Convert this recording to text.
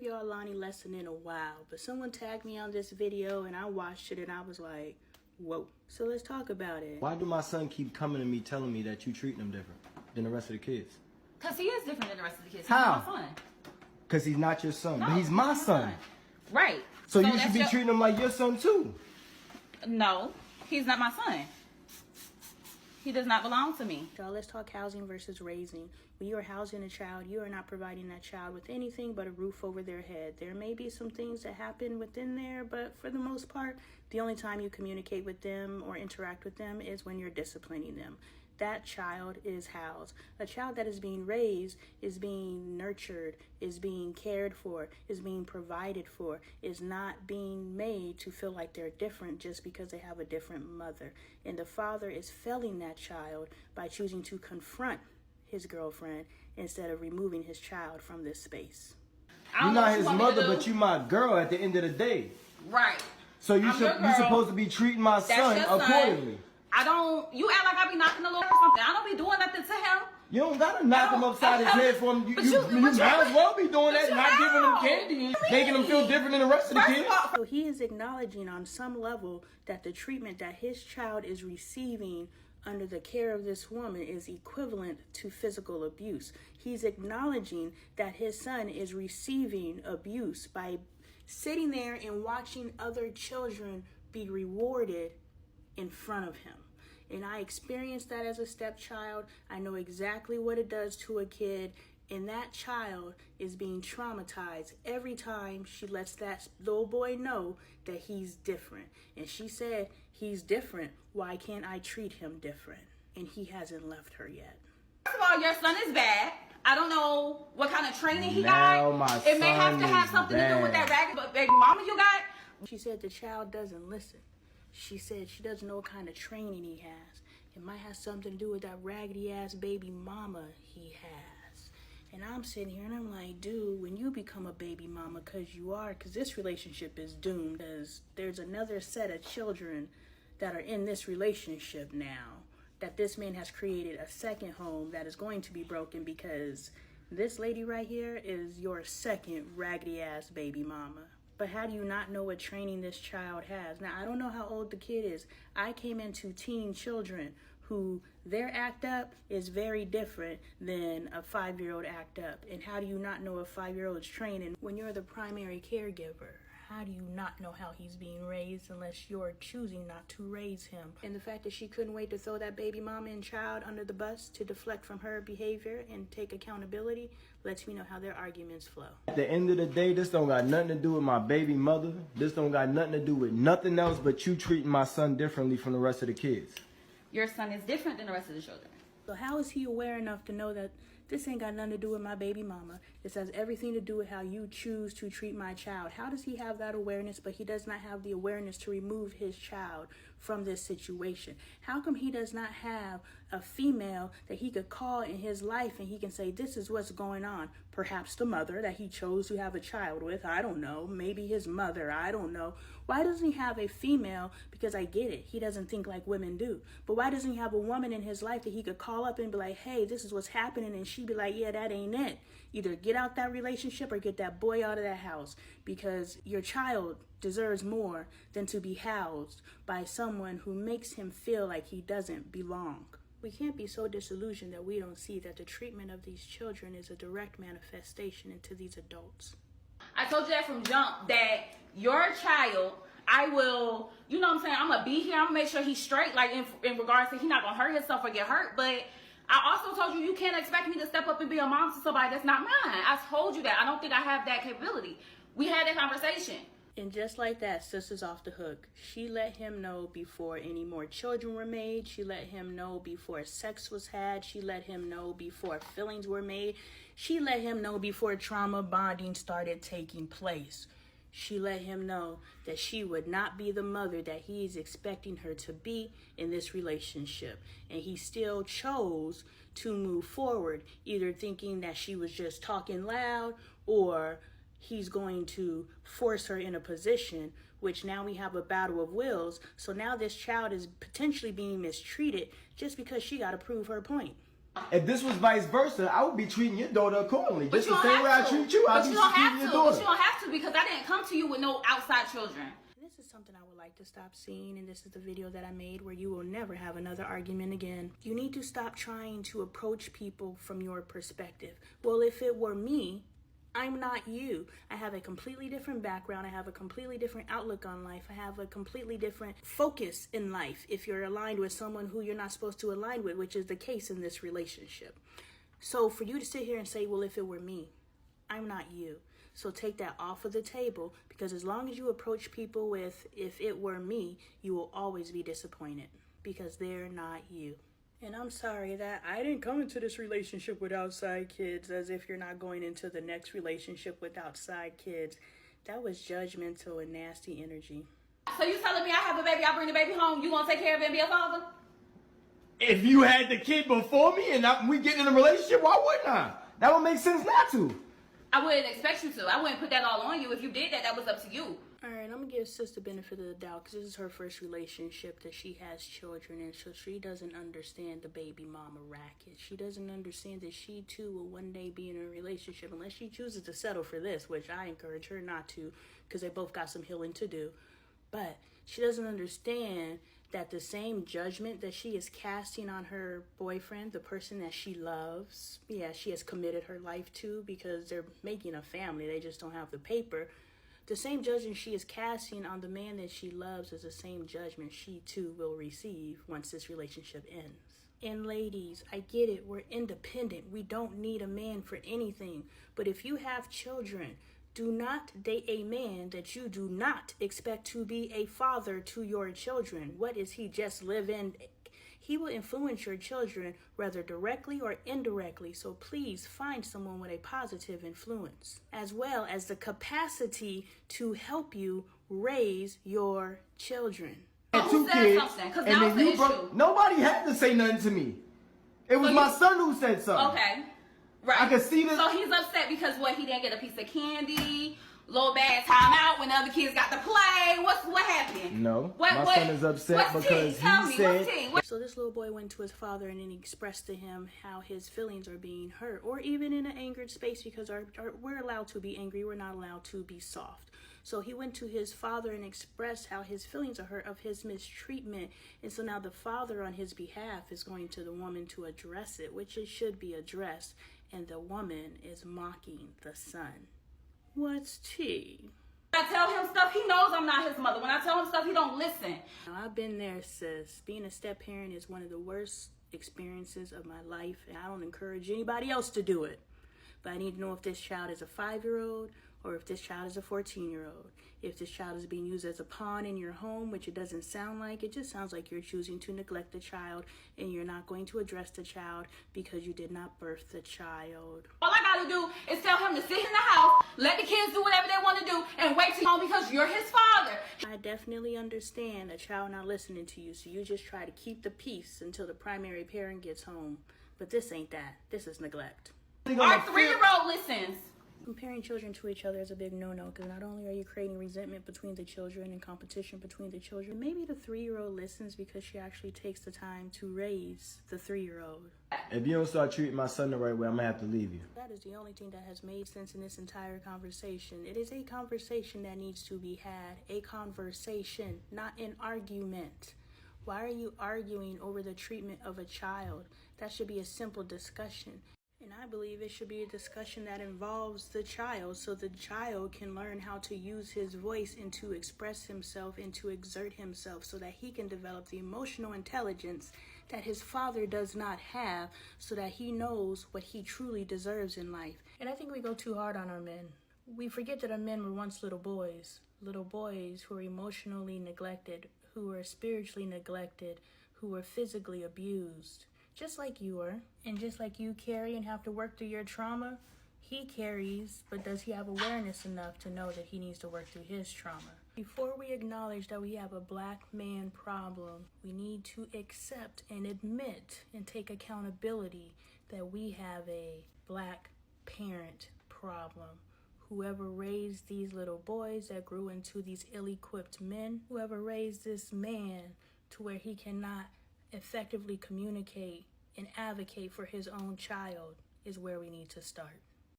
y'all Lonnie lesson in a while, but someone tagged me on this video and I watched it and I was like, whoa. So let's talk about it. Why do my son keep coming to me telling me that you treating him different than the rest of the kids? Because he is different than the rest of the kids. He's How? not my son. Because he's not your son, No, but he's my son. Right. So you should be treating him like your son too. No, he's not my son. He does not belong to me. So let's talk housing versus raising. When you are housing a child, you are not providing that child with anything but a roof over their head. There may be some things that happen within there, but for the most part, the only time you communicate with them or interact with them is when you're disciplining them. That child is housed. A child that is being raised is being nurtured, is being cared for, is being provided for, is not being made to feel like they're different just because they have a different mother. And the father is failing that child by choosing to confront his girlfriend instead of removing his child from this space. You're not his mother, but you my girl at the end of the day. Right. So you're supposed to be treating my son accordingly. You act like I be knocking the little or something. I don't be doing nothing to him. You don't gotta knock him upside his head for him. You might as well be doing that, not giving him candy and making him feel different than the rest of the kids. So he is acknowledging on some level that the treatment that his child is receiving under the care of this woman is equivalent to physical abuse. He's acknowledging that his son is receiving abuse by sitting there and watching other children be rewarded in front of him. And I experienced that as a stepchild. I know exactly what it does to a kid. And that child is being traumatized every time she lets that little boy know that he's different. And she said, he's different. Why can't I treat him different? And he hasn't left her yet. First of all, your son is bad. I don't know what kind of training he got. It may have to have something to do with that ragged baby mama you got. She said the child doesn't listen. She said she doesn't know what kind of training he has. It might have something to do with that raggedy ass baby mama he has. And I'm sitting here and I'm like, dude, when you become a baby mama, because this relationship is doomed, as there's another set of children that are in this relationship now, that this man has created a second home that is going to be broken because this lady right here is your second raggedy ass baby mama. But how do you not know what training this child has? Now, I don't know how old the kid is. I came into teen children who their act up is very different than a 5-year-old act up. And how do you not know a 5-year-old's training when you're the primary caregiver? How do you not know how he's being raised unless you're choosing not to raise him? And the fact that she couldn't wait to throw that baby mama and child under the bus to deflect from her behavior and take accountability lets me know how their arguments flow. At the end of the day, this don't got nothing to do with my baby mother. This don't got nothing to do with nothing else but you treating my son differently from the rest of the kids. Your son is different than the rest of the children. So how is he aware enough to know that this ain't got nothing to do with my baby mama? This has everything to do with how you choose to treat my child. How does he have that awareness, but he does not have the awareness to remove his child from this situation? How come he does not have a female that he could call in his life and he can say, this is what's going on? Perhaps the mother that he chose to have a child with. I don't know. Maybe his mother. I don't know. Why doesn't he have a female? Because I get it. He doesn't think like women do. But why doesn't he have a woman in his life that he could call up and be like, hey, this is what's happening? And she'd be like, yeah, that ain't it. Either get out that relationship or get that boy out of that house, because your child deserves more than to be housed by someone who makes him feel like he doesn't belong. We can't be so disillusioned that we don't see that the treatment of these children is a direct manifestation into these adults. I told you that from jump, that your child, I will, you know what I'm saying, I'm going to be here. I'm going to make sure he's straight, like in regards to he's not going to hurt himself or get hurt. But I also told you, you can't expect me to step up and be a mom to somebody that's not mine. I told you that. I don't think I have that capability. We had that conversation. And just like that, sister's off the hook. She let him know before any more children were made. She let him know before sex was had. She let him know before feelings were made. She let him know before trauma bonding started taking place. She let him know that she would not be the mother that he is expecting her to be in this relationship. And he still chose to move forward, either thinking that she was just talking loud or he's going to force her in a position, which now we have a battle of wills. So now this child is potentially being mistreated just because she got to prove her point. If this was vice versa, I would be treating your daughter accordingly. But Just you the don't same way I have to. treat you, I'll But be you don't treating have your to. daughter. But you don't have to, because I didn't come to you with no outside children. This is something I would like to stop seeing, and this is the video that I made where you will never have another argument again. You need to stop trying to approach people from your perspective. Well, if it were me, I'm not you. I have a completely different background. I have a completely different outlook on life. I have a completely different focus in life if you're aligned with someone who you're not supposed to align with, which is the case in this relationship. So for you to sit here and say, well, if it were me, I'm not you. So take that off of the table, because as long as you approach people with, if it were me, you will always be disappointed because they're not you. And I'm sorry that I didn't come into this relationship with outside kids, as if you're not going into the next relationship with outside kids. That was judgmental and nasty energy. So you telling me I have a baby, I bring the baby home, you gonna take care of it and be a father? If you had the kid before me and we get in a relationship, why wouldn't I? That would make sense not to. I wouldn't expect you to. I wouldn't put that all on you. If you did that, that was up to you. All right, I'm going to give sis the benefit of the doubt because this is her first relationship that she has children in, so she doesn't understand the baby mama racket. She doesn't understand that she too will one day be in a relationship unless she chooses to settle for this, which I encourage her not to because they both got some healing to do. But she doesn't understand that the same judgment that she is casting on her boyfriend, the person that she loves, she has committed her life to because they're making a family, they just don't have the paper. The same judgment she is casting on the man that she loves is the same judgment she too will receive once this relationship ends. And ladies, I get it, we're independent. We don't need a man for anything. But if you have children, do not date a man that you do not expect to be a father to your children. What is he just living? He will influence your children whether directly or indirectly. So please find someone with a positive influence, as well as the capacity to help you raise your children. Who said something? Because now it's the issue. Nobody had to say nothing to me. It was my son who said something. Okay. Right. I can see this. So he's upset because he didn't get a piece of candy, little bad time out when the other kids got to play. What happened? No. My son is upset because he said. So this little boy went to his father and then he expressed to him how his feelings are being hurt, or even in an angered space, because we're allowed to be angry. We're not allowed to be soft. So he went to his father and expressed how his feelings are hurt of his mistreatment. And so now the father on his behalf is going to the woman to address it, which it should be addressed. And the woman is mocking the son. What's tea? When I tell him stuff, he knows I'm not his mother. When I tell him stuff, he don't listen. Now, I've been there, sis. Being a step parent is one of the worst experiences of my life, and I don't encourage anybody else to do it. But I need to know if this child is a 5-year-old or if this child is a 14-year-old. If this child is being used as a pawn in your home, which it doesn't sound like. It just sounds like you're choosing to neglect the child and you're not going to address the child because you did not birth the child. All I gotta do is tell him to sit in the house, let the kids do whatever they want to do, and wait till home because you're his father. I definitely understand a child not listening to you, so you just try to keep the peace until the primary parent gets home. But this ain't that. This is neglect. Our 3-year-old listens. Comparing children to each other is a big no-no, because not only are you creating resentment between the children and competition between the children, maybe the 3-year-old listens because she actually takes the time to raise the 3-year-old. If you don't start treating my son the right way, I'm going to have to leave you. That is the only thing that has made sense in this entire conversation. It is a conversation that needs to be had. A conversation, not an argument. Why are you arguing over the treatment of a child? That should be a simple discussion. And I believe it should be a discussion that involves the child, so the child can learn how to use his voice and to express himself and to exert himself so that he can develop the emotional intelligence that his father does not have, so that he knows what he truly deserves in life. And I think we go too hard on our men. We forget that our men were once little boys who were emotionally neglected, who were spiritually neglected, who were physically abused. Just like you are, and just like you carry and have to work through your trauma, he carries, but does he have awareness enough to know that he needs to work through his trauma? Before we acknowledge that we have a black man problem, we need to accept and admit and take accountability that we have a black parent problem. Whoever raised these little boys that grew into these ill-equipped men, whoever raised this man to where he cannot effectively communicate and advocate for his own child is where we need to start.